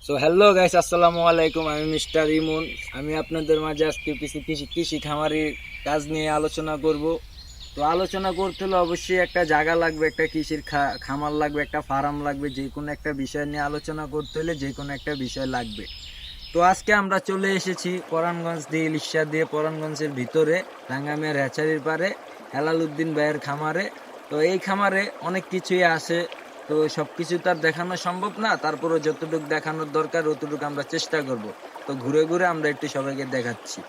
So hello guys, আসসালামু আলাইকুম। আমি মিস্টার ইমন। আমি আপনাদের মাঝে আজকে কৃষি খামারের কাজ নিয়ে আলোচনা করব। তো আলোচনা করতে হলে অবশ্যই একটা জায়গা লাগবে, একটা কৃষির খামার লাগবে, একটা ফার্ম লাগবে। যে কোনো একটা বিষয় নিয়ে আলোচনা করতে হলে যে কোনো একটা বিষয় লাগবে। তো আজকে আমরা চলে এসেছি পরাণগঞ্জ দিয়ে ইলিশা দিয়ে পরাণগঞ্জের ভিতরে রাঙ্গামিয়ার হ্যাচারির পারে হেলাল উদ্দিন ভাইয়ের খামারে। তো এই খামারে অনেক কিছুই আসে। তো সবকিছু তার দেখানো সম্ভব না, তারপরে যতটুকু দেখানোর দরকার অতটুকু আমরা চেষ্টা করব। তো ঘুরে ঘুরে আমরা একটু সবাইকে দেখাচ্ছি।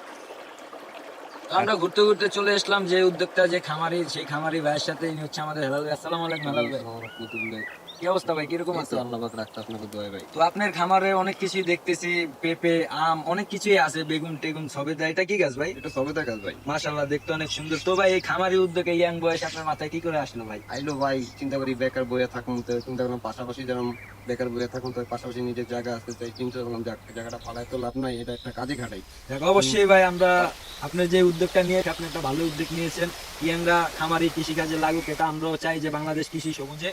তো আমরা ঘুরতে ঘুরতে চলে আসলাম যে উদ্যোক্তা, যে খামারি, সেই খামারি ভাইয়ের সাথে। ইনি হচ্ছে আমাদের হেলাল ভাই। আসসালামু আলাইকুম হেলাল ভাই। কি অবস্থা ভাই, কিরকম আছে? তো আপনার খামারে অনেক কিছুই দেখতেছি, পেঁপে, আম, অনেক কিছুই আছে, বেগুন টেগুন সবেদা। এটা কি গাছ ভাই? এটা সবেদা গাছ ভাই। মাশাআল্লাহ, দেখতে অনেক সুন্দর। তো ভাই এই খামারি উদ্যোগে ইয়াং বয়স আপনার মাথায় কি করে আসলো ভাই? আইলো ভাই, চিন্তা করি বেকার বইয়া থাকুন, তো চিন্তা করলাম পাশাপাশি যেরকম বেকার বইয়া থাকুন, তো পাশাপাশি নিজের জায়গা আছে, তাই চিন্তা করলাম যে জায়গাটা পালায় তো লাভ নাই, এটা একটা কাজে খাটাই। দেখ অবশ্যই ভাই, আমরা আপনার যে উদ্যোগটা নিয়ে আপনি একটা ভালো উদ্যোগ নিয়েছেন। ইয়াংরা খামারি কৃষিকাজে লাগুক, এটা আমরাও চাই যে বাংলাদেশ কৃষি সবুজে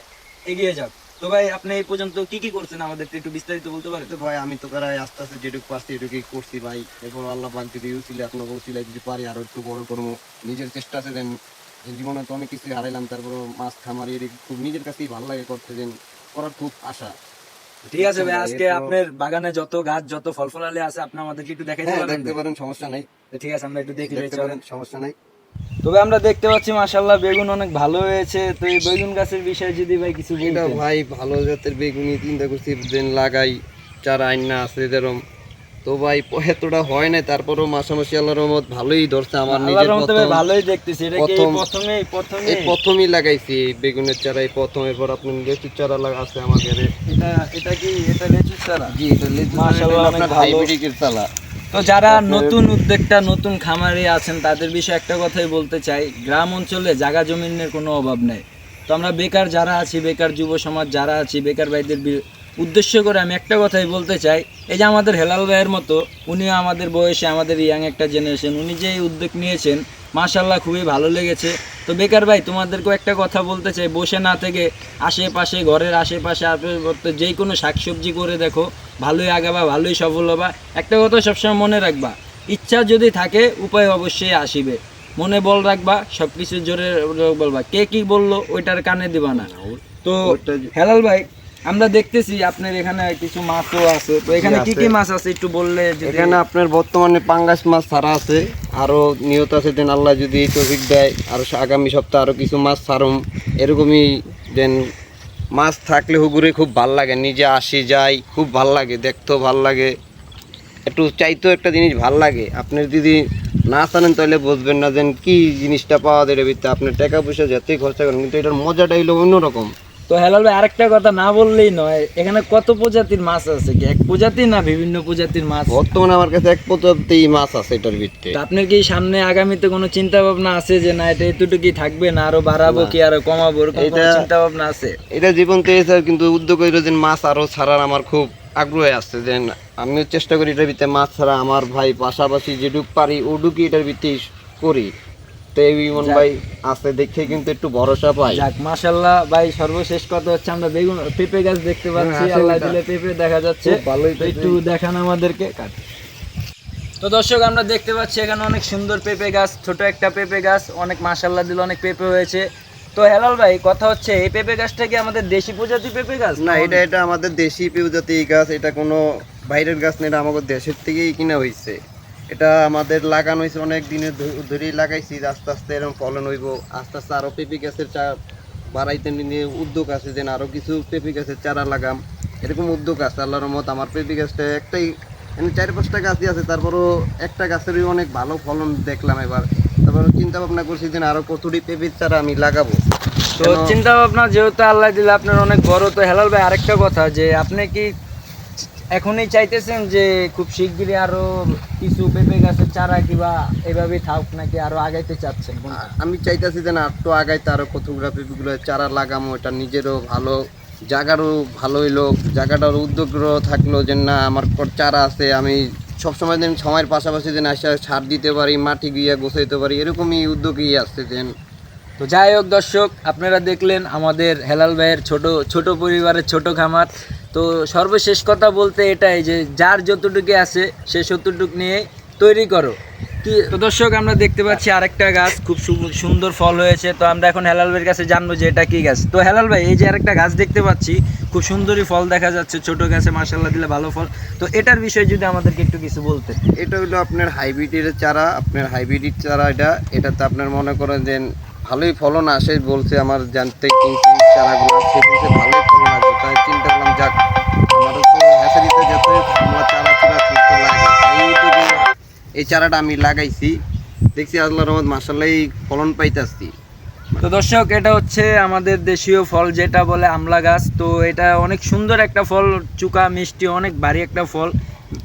এগিয়ে যাক। তো ভাই আপনি এই পর্যন্ত কি কি করছেন আমাদের একটু বিস্তারিত বলতে পারেন? তো ভাই আমি তো প্রায় আস্তে আস্তে যেটুকু পারছি এটুকুই করছি ভাই। এরপর আল্লাহ পাক যদি উচিলে আপনার উচিলে যদি পারি আরো একটু বড় করবো, নিজের চেষ্টা আছে। দেন জীবনে তো অনেক কিছু হারাইলাম, তারপরও মাছ খামারি খুব নিজের কাছেই ভালো লাগে করতে, দেন করার খুব আশা। ঠিক আছে ভাই, আজকে আপনার বাগানে যত গাছ যত ফল ফলালি আছে আপনি আমাদেরকে একটু দেখাইতে হ্যাঁ, পারবেন? দেখতে পারেন, সমস্যা নাই। তো ঠিক আছে, আমরা একটু দেখি ভাই, দেখতে চলেন। পারেন, সমস্যা নাই। তবে আমরা দেখতে পাচ্ছি মাশাআল্লাহ বেগুন অনেক ভালো হয়েছে। তো এই বেগুন গাছের বিষয়ে যদি ভাই কিছু এটা বলতেন। ভাই ভালো জাতের বেগুনি চিন্তা করছি, দেন লাগাই চারা আইনা আছে যেরকম। তো ভাই এতটা হয় না, তারপরও মাসামাসি আল্লাহর রহমত ভালোই ধরছে। আমার নিজের আল্লাহর রহমতে ভাই প্রথম ভালোই দেখতেছি। এটা কি প্রথম প্রথমে এই প্রথমই লাগাইছি এই বেগুনের চারা, এই প্রথম। এরপর আপনার লেচুর চারা আছে আমাদের। এটা এটা কি এটা লেচুর চারা? জি, এটা লেচুর মাশাআল্লাহ, চারা, অনেক আপনার ভালো। হাইব্রিডের চারা। তো যারা আপনার- নতুন উদ্যোক্তা, নতুন খামারি আছেন তাদের বিষয়ে একটা কথাই বলতে চাই, গ্রাম অঞ্চলে জায়গা জমিনের কোনো অভাব নেই। তো আমরা বেকার যারা আছি, বেকার যুব সমাজ যারা আছি, বেকার ভাইদের উদ্দেশ্য করে আমি একটা কথাই বলতে চাই। এই যে আমাদের হেলাল ভাইয়ের মতো, উনিও আমাদের বয়সে, আমাদের ইয়াং একটা জেনারেশন, উনি যে এই উদ্যোগ নিয়েছেন মাশাআল্লাহ খুবই ভালো লেগেছে। তো বেকার ভাই তোমাদেরকেও একটা কথা বলতে চাই, বসে না থেকে আশেপাশে, ঘরের আশেপাশে যেই কোনো শাকসবজি করে দেখো, ভালোই আগাবা, ভালোই সফল হবা। একটা কথা সবসময় মনে রাখবা, ইচ্ছা যদি থাকে উপায় অবশ্যই আসিবে। মনে বল রাখবা, সব কিছু জোরে বলবা, কে কি বললো ওইটার কানে দিবা না। তো হেলাল ভাই, আমরা দেখতেছি আপনার এখানে কিছু মাছও আছে। তো এখানে কি কি মাছ আছে একটু বললে যদি। এখানে আপনার বর্তমানে পাঙ্গাস মাছ ছাড়া আছে, আরো নিয়ত আছে, দেন আল্লাহ যদি তৌফিক দেয় আরো আগামী সপ্তাহে আরো কিছু মাছ ছাড়ুম। এরকমই দেন মাছ থাকলে হুগুরে খুব ভাল লাগে, নিজে আসি যাই, খুব ভাল লাগে, দেখতেও ভাল লাগে, একটু চাইতেও একটা জিনিস ভাল লাগে। আপনি যদি না জানেন তাহলে বুঝবেন না যেন কি জিনিসটা পাওয়া যায় এর ভিতরে। আপনার টাকা পয়সা যতই খরচা করেন, কিন্তু এটার মজাটা হইলো অন্যরকম। তো হেলাল ভাই আরেকটা কথা না বললেই নয়, এখানে কত প্রজাতির মাছ আছে? কি এক প্রজাতি না বিভিন্ন প্রজাতির মাছ? বর্তমানে আমার কাছে এক পদ্ধতি মাছ আছে এটার ভিতরে। তো আপনার কি সামনে আগামীতে কোনো চিন্তা ভাবনা আছে যে না এটা এতটুকুই থাকবে, না আরো বাড়াবো কি আরো কমাবো, এরকম কোনো চিন্তা ভাবনা আছে? এটা জীবন থেকে স্যার, কিন্তু উদ্যোগ হইলো যে মাছ আরো ছাড়ার আমার খুব আগ্রহ আছে। যে আমিও চেষ্টা করি এটার ভিতরে মাছ ছাড়া, আমার ভাই পাশাপাশি যেটুক পারি ওটুকুই এটার ভিতরে করি। তো এই ইমন ভাই আছে দেখে কিন্তু একটু ভরসা পাই। যাক মাশাআল্লাহ ভাই, সর্বশেষ কথা হচ্ছে আমরা বেগুন পেঁপে গাছ দেখতে পাচ্ছি। হ্যাঁ, আল্লাহ সেটা। দিলে পেঁপে দেখা যাচ্ছে, খুব ভালোই তো একটু দেখান আমাদেরকে। তো দর্শক আমরা দেখতে পাচ্ছি এখানে অনেক সুন্দর পেঁপে গাছ, ছোট একটা পেঁপে গাছ, অনেক মাশাআল্লাহ দিলে অনেক পেঁপে হয়েছে। তো হেলাল ভাই কথা হচ্ছে, এই পেঁপে গাছটা কি আমাদের দেশি প্রজাতি পেঁপে গাছ? না, এটা আমাদের দেশি প্রজাতি গাছ, এটা কোনো বাইরের গাছ না, এটা আমাদের দেশের থেকেই কিনা হয়েছে। এটা আমাদের লাগানো হয়েছে অনেক দিনের ধরেই লাগাইছি, আস্তে আস্তে এরকম ফলন হইব। আস্তে আস্তে আরো পেঁপে গাছের বাড়াইতে নিয়ে উদ্যোগ আছে, যেন আরো কিছু পেঁপে গাছের চারা লাগাম, এরকম উদ্যোগ আছে। আল্লাহর রহমত আমার পেঁপে গাছটা একটাই, মানে 4-5টা গাছই আছে, তারপরও একটা গাছেরই অনেক ভালো ফলন দেখলাম এবার। তারপর চিন্তা ভাবনা করছি যে আরো কতটি পেঁপের চারা আমি লাগাবো। তো চিন্তা ভাবনা যেহেতু আল্লাহ দিলে আপনার অনেক বড়। তো হেলাল ভাই আরেকটা কথা, যে আপনি কি এখনই চাইতেছেন যে খুব শিগগিরই আরো কিছু পেঁপে গাছের চারা কিবা এভাবেই থাকুক, নাকি আরো আগাইতে চাচ্ছেন কোনটা? আমি চাইতেছি যে না একটু আগাইতে, আরো কতগুলো পেঁপেগুলো চারা লাগামো। এটা নিজেরও ভালো, জায়গারও ভালো হইলো, জায়গাটার উদ্যোগও থাকলো যে না আমার চারা আছে, আমি সবসময় যেন সময়ের পাশাপাশি যেন আসে সার দিতে পারি, মাটি গিয়ে গোছাইতে পারি, এরকমই উদ্যোগই আসছে যেন। তো যাই হোক দর্শক, আপনারা দেখলেন আমাদের হেলাল ভাইয়ের ছোট ছোট পরিবারের ছোট খামার। তো সর্বশেষ কথা বলতে এটাই যে যার যতটুকু আছে সে ততটুকু নিয়ে তৈরি করো। কি তো দর্শক, আমরা দেখতে পাচ্ছি আরেকটা গাছ খুব সুন্দর ফল হয়েছে। তো আমরা এখন হেলাল ভাইয়ের কাছে জানবো যে এটা কি গাছ। তো হেলাল ভাই, এই যে আরেকটা গাছ দেখতে পাচ্ছি, খুব সুন্দরই ফল দেখা যাচ্ছে, ছোট গাছে মাশাআল্লাহ দিলে ভালো ফল। তো এটার বিষয়ে যদি আমাদেরকে একটু কিছু বলতেন। এটা হলো আপনার হাইব্রিডের চারা, আপনার হাইব্রিড চারা। এটাতে আপনার মনে করেন যে ভালোই ফলন আসে বলছে, আমার জানতে কিনছি চারাগুলো, সে বলছে ভালোই ফলন আসবে। তাই চিন্তা করলাম যাক, আমারও তো হ্যাচারিতে যত আমরা চারা চূড়া তুলতে লাগে, এই উদ্যোগে এই চারাটা আমি লাগাইছি। দেখছি আল্লাহর রহমত মাশাআল্লাহ ফলন পাইতাছি। তো দর্শক, এটা হচ্ছে আমাদের দেশীয় ফল যেটা বলে আমলা গাছ। তো এটা অনেক সুন্দর একটা ফল, চুকা মিষ্টি, অনেক ভারী একটা ফল,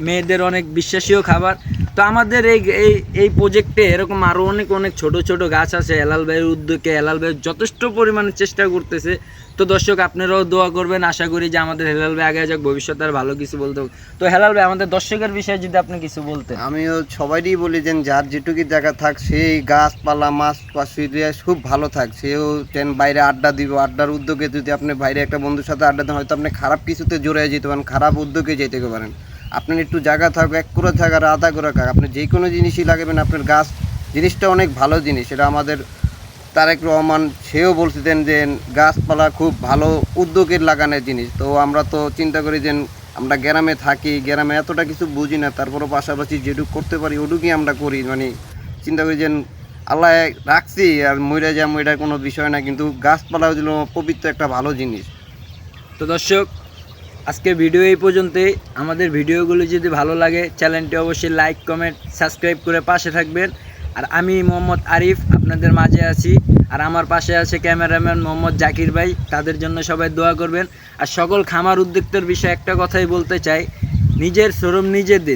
মেয়েদের অনেক বিশ্বাসীয় খাবার। তো আমাদের এই এই এই প্রজেক্টে এরকম আরও অনেক অনেক ছোট ছোট গাছ আছে। হেলাল ভাইয়ের উদ্যোগে হেলাল ভাই যথেষ্ট পরিমাণে চেষ্টা করতেছে। তো দর্শক, আপনারাও দোয়া করবেন, আশা করি যে আমাদের হেলাল ভাই আগে যাক, ভবিষ্যতে আর ভালো কিছু বলতে হবে। তো হেলাল ভাই, আমাদের দর্শকের বিষয়ে যদি আপনি কিছু বলতেন। আমিও সবাইই বলি যে যার যেটুকু জায়গা থাক, সেই গাছপালা মাছ পাশি দিয়ে খুব ভালো থাক, সেও বাইরে আড্ডা দিব। আড্ডার উদ্যোগে যদি আপনি বাইরে একটা বন্ধুর সাথে আড্ডা দেন, হয়তো আপনি খারাপ কিছুতে জড়িয়ে যেতে পারেন, খারাপ উদ্যোগে যেতে পারেন। আপনার একটু জায়গা থাকবে, 1 করে থাক আর আধা করে থাক, আপনি যে কোনো জিনিসই লাগাবেন, আপনার গাছ জিনিসটা অনেক ভালো জিনিস। এটা আমাদের তারেক রহমান সেও বলছিলেন যে গাছপালা খুব ভালো উদ্যোগের লাগানোর জিনিস। তো আমরা তো চিন্তা করি যে আমরা গ্রামে থাকি, গ্রামে এতটা কিছু বুঝি না, তারপরও পাশাপাশি যেটুকু করতে পারি ওটুকুই আমরা করি। মানে চিন্তা করি যে আল্লাহ রাখছি আর মরে যা মইটার কোনো বিষয় না, কিন্তু গাছপালা হল পবিত্র একটা ভালো জিনিস। তো দর্শক, আজকে ভিডিও এই পর্যন্তই। আমাদের ভিডিওগুলো যদি ভালো লাগে, চ্যানেলটি অবশ্যই লাইক কমেন্ট সাবস্ক্রাইব করে পাশে থাকবেন। আর আমি মোহাম্মদ আরিফ আপনাদের মাঝে আছি, আর আমার পাশে আছে ক্যামেরাম্যান মোহাম্মদ জাকির ভাই। তাদের জন্য সবাই দোয়া করবেন। আর সকল খামার উদ্যোক্তার বিষয়ে একটা কথাই বলতে চাই, নিজের শ্রম নিজে দিন।